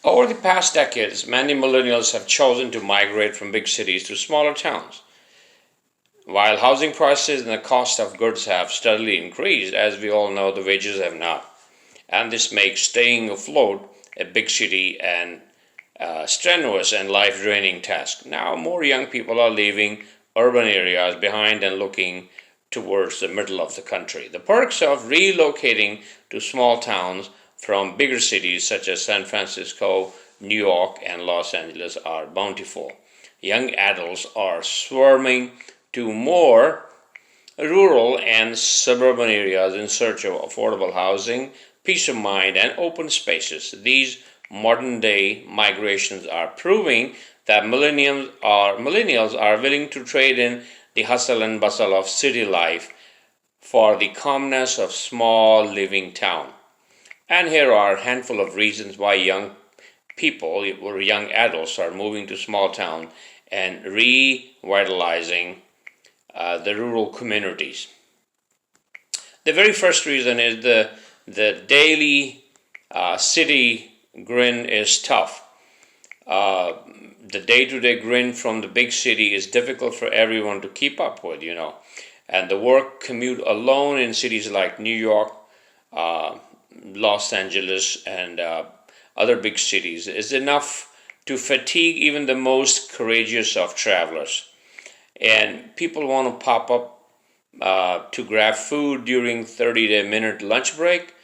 Over the past decades, many millennials have chosen to migrate from big cities to smaller towns. While housing prices and the cost of goods have steadily increased, as we all know, the wages have not. And this makes staying afloat a big city an strenuous and life draining task. Now, more young people are leaving urban areas behind and looking towards the middle of the country. The perks of relocating to small towns from bigger cities such as San Francisco, New York, and Los Angeles are bountiful. Young adults are swarming to more rural and suburban areas in search of affordable housing, peace of mind, and open spaces. These modern day migrations are proving that millennials are willing to trade in the hustle and bustle of city life for the calmness of small living town. And here are a handful of reasons why young people or young adults are moving to small town and revitalizing the rural communities. The very first reason is the daily city grin is tough. Uh, the day-to-day grin from the big city is difficult for everyone to keep up with. And the work commute alone in cities like New York, uh, Los Angeles, and other big cities is enough to fatigue even the most courageous of travelers. And people want to pop up to grab food during 30-minute lunch break.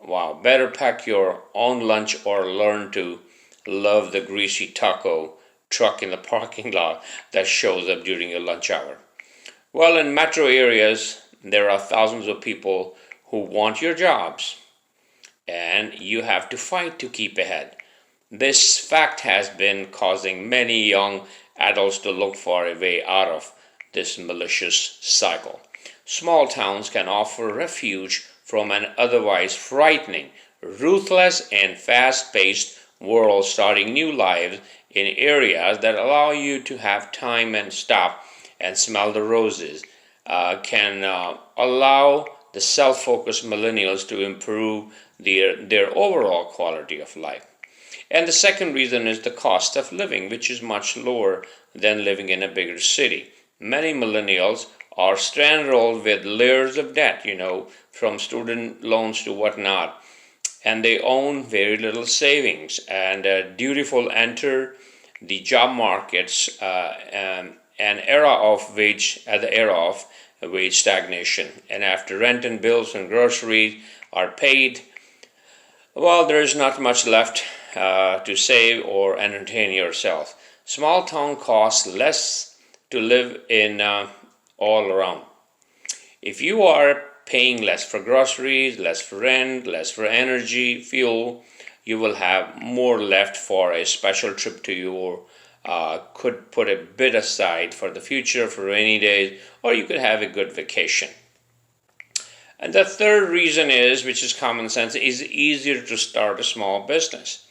Wow, better pack your own lunch or learn to love the greasy taco truck in the parking lot that shows up during your lunch hour. Well, in metro areas, there are thousands of people who want your jobs, and you have to fight to keep ahead. This fact has been causing many young adults to look for a way out of this malicious cycle. Small towns can offer refuge from an otherwise frightening, ruthless, and fast paced world, starting new lives in areas that allow you to have time and stop and smell the roses, can allow the self focused millennials to improve their overall quality of life. And the second reason is the cost of living, which is much lower than living in a bigger city. Many millennials are stranded with layers of debt, from student loans to whatnot, and they own very little savings. And dutiful enter the job markets an era of wage at the era of wage stagnation. And after rent and bills and groceries are paid, well, there is not much left to save or entertain yourself. Small town costs less to live in all around. If you are paying less for groceries, less for rent, less for energy, fuel, you will have more left for a special trip to you, or could put a bit aside for the future for rainy days, or you could have a good vacation. And the third reason is, which is common sense, is easier to start a small business.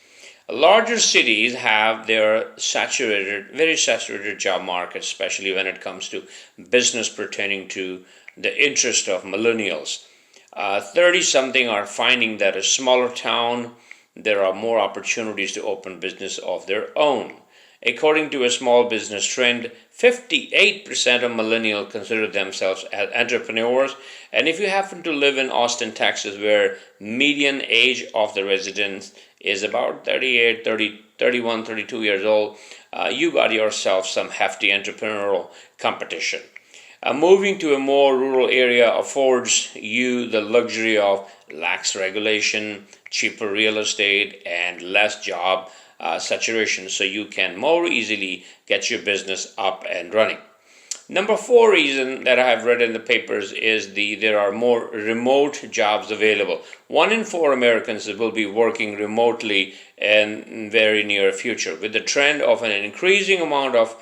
Larger cities have their very saturated job market, especially when it comes to business pertaining to the interest of millennials. 30 something are finding that a smaller town, there are more opportunities to open business of their own. According to a small business trend, 58% of millennials consider themselves as entrepreneurs. And if you happen to live in Austin, Texas, where median age of the residents is about 38, 30, 31, 32 years old, you got yourself some hefty entrepreneurial competition. Moving to a more rural area affords you the luxury of lax regulation, cheaper real estate, and less job saturation, so you can more easily get your business up and running. Number four reason that I have read in the papers is there are more remote jobs available. 1 in 4 Americans will be working remotely in very near future. With the trend of an increasing amount of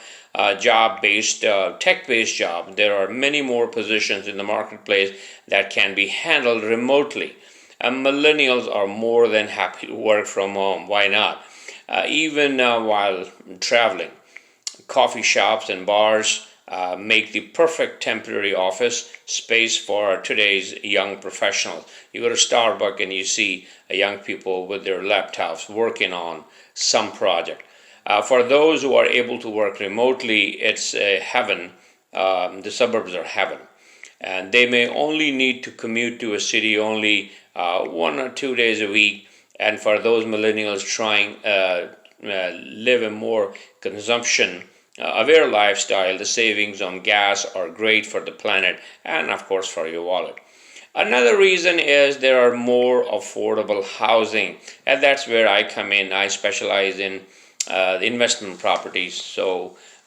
job-based, tech-based job, there are many more positions in the marketplace that can be handled remotely. And millennials are more than happy to work from home. Why not? Even while traveling, coffee shops and bars make the perfect temporary office space for today's young professionals. You go to Starbucks and you see young people with their laptops working on some project. For those who are able to work remotely, it's heaven. The suburbs are heaven. And they may only need to commute to a city only 1 or 2 days a week. And for those millennials trying live a more consumption aware lifestyle, the savings on gas are great for the planet and, of course, for your wallet. Another reason is there are more affordable housing, and that's where I come in. I specialize in investment properties,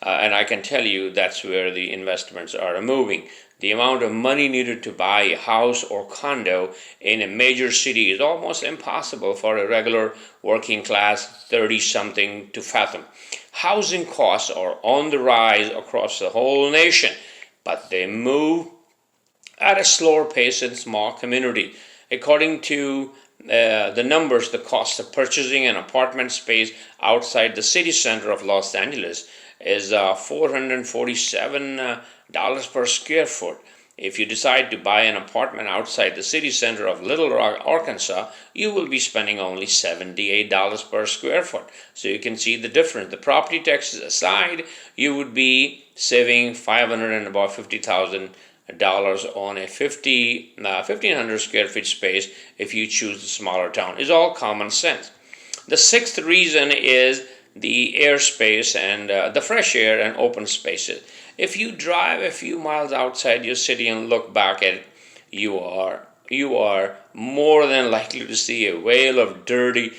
and I can tell you that's where the investments are moving. The amount of money needed to buy a house or condo in a major city is almost impossible for a regular working class 30 something to fathom. Housing costs are on the rise across the whole nation, but they move at a slower pace in small community. According to the numbers, the cost of purchasing an apartment space outside the city center of Los Angeles is $447 per square foot. If you decide to buy an apartment outside the city center of Little Rock, Arkansas, you will be spending only $78 per square foot. So you can see the difference. The property taxes aside, you would be saving $500 and about $50,000 on a 1,500 square feet space if you choose the smaller town. It's all common sense. The sixth reason is the airspace and the fresh air and open spaces. If you drive a few miles outside your city and look back at it, you are more than likely to see a whale of dirty,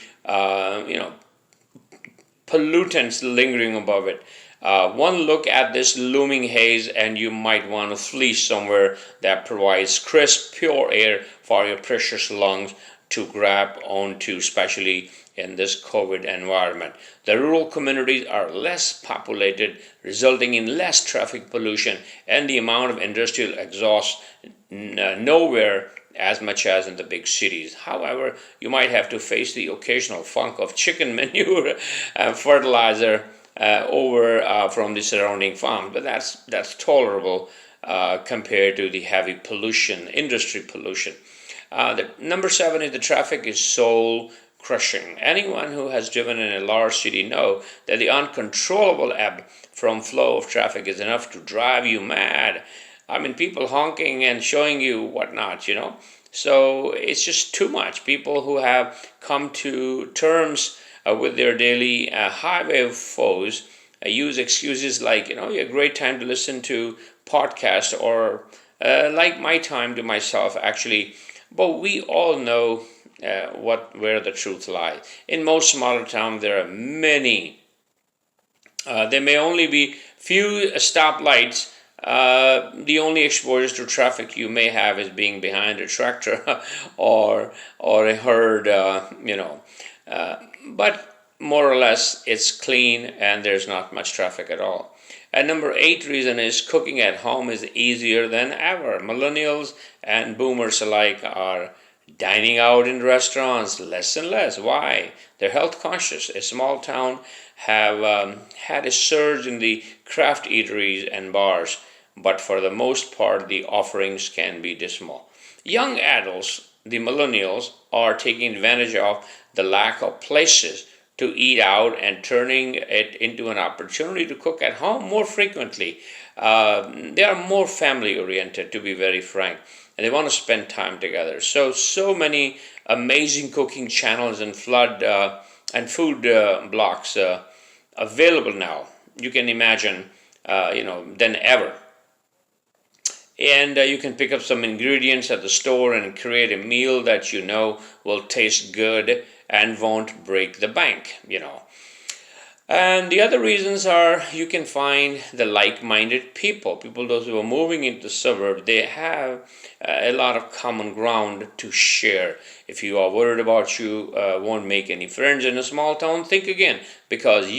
pollutants lingering above it. One look at this looming haze, and you might want to flee somewhere that provides crisp, pure air for your precious lungs to grab onto, especially in this COVID environment. The rural communities are less populated, resulting in less traffic pollution and the amount of industrial exhaust nowhere as much as in the big cities. However, you might have to face the occasional funk of chicken manure and fertilizer from the surrounding farms, but that's tolerable compared to the heavy pollution, industry pollution. The number 7 is the traffic is soul crushing. Anyone who has driven in a large city know that the uncontrollable ebb from flow of traffic is enough to drive you mad. I mean, people honking and showing you whatnot, So it's just too much. People who have come to terms with their daily highway foes use excuses like, a great time to listen to podcasts or like my time to myself, actually. But we all know where the truth lies. In most smaller towns, there are many. There may only be few stoplights. The only exposure to traffic you may have is being behind a tractor or a herd, but more or less it's clean and there's not much traffic at all. And number 8 reason is cooking at home is easier than ever. Millennials and boomers alike are dining out in restaurants less and less. Why? They're health conscious. A small town have had a surge in the craft eateries and bars, but for the most part, the offerings can be dismal. Young adults, the millennials, are taking advantage of the lack of places to eat out and turning it into an opportunity to cook at home more frequently. They are more family oriented, to be very frank, and they want to spend time together. So many amazing cooking channels and food blocks available now. You can imagine, than ever. And you can pick up some ingredients at the store and create a meal that will taste good and won't break the bank, And the other reasons are you can find the like-minded people those who are moving into the suburb. They have a lot of common ground to share. If you are worried about you won't make any friends in a small town, think again, because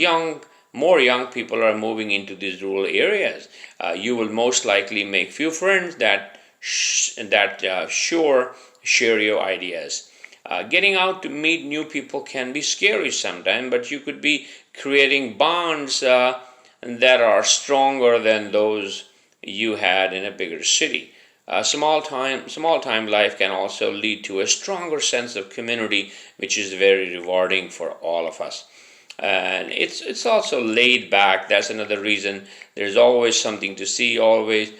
more young people are moving into these rural areas. You will most likely make few friends that share your ideas. Getting out to meet new people can be scary sometimes, but you could be creating bonds that are stronger than those you had in a bigger city. Small time life can also lead to a stronger sense of community, which is very rewarding for all of us. And it's also laid back. That's another reason. There's always something to see, always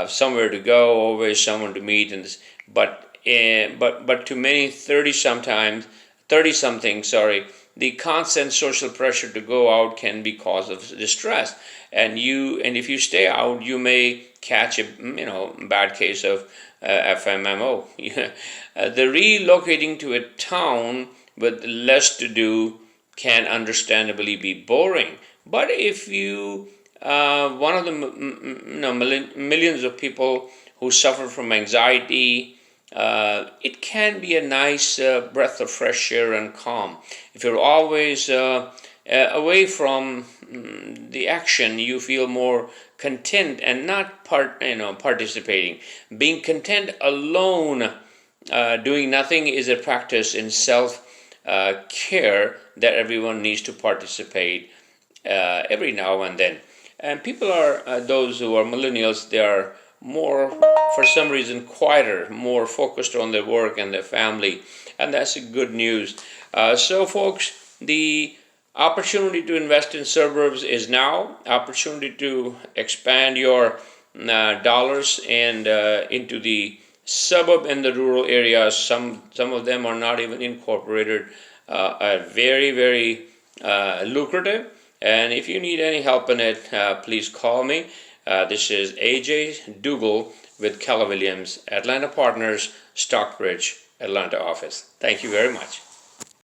somewhere to go, always someone to meet. And this, but to many 30 something, sorry, the constant social pressure to go out can be cause of distress. And if you stay out, you may catch a bad case of FMMO. The relocating to a town with less to do can understandably be boring. But if you one of the millions of people who suffer from anxiety, it can be a nice breath of fresh air and calm. If you're always away from the action, you feel more content and not participating. Being content alone, doing nothing, is a practice in self care that everyone needs to participate every now and then. And people are those who are millennials. They are more, for some reason, quieter, more focused on their work and their family, and that's good news. So, folks, the opportunity to invest in suburbs is now. Opportunity to expand your dollars and into the suburb and the rural areas. Some of them are not even incorporated. Are very very lucrative. And if you need any help in it, please call me. This is AJ Dougal with Keller Williams, Atlanta Partners, Stockbridge, Atlanta office. Thank you very much.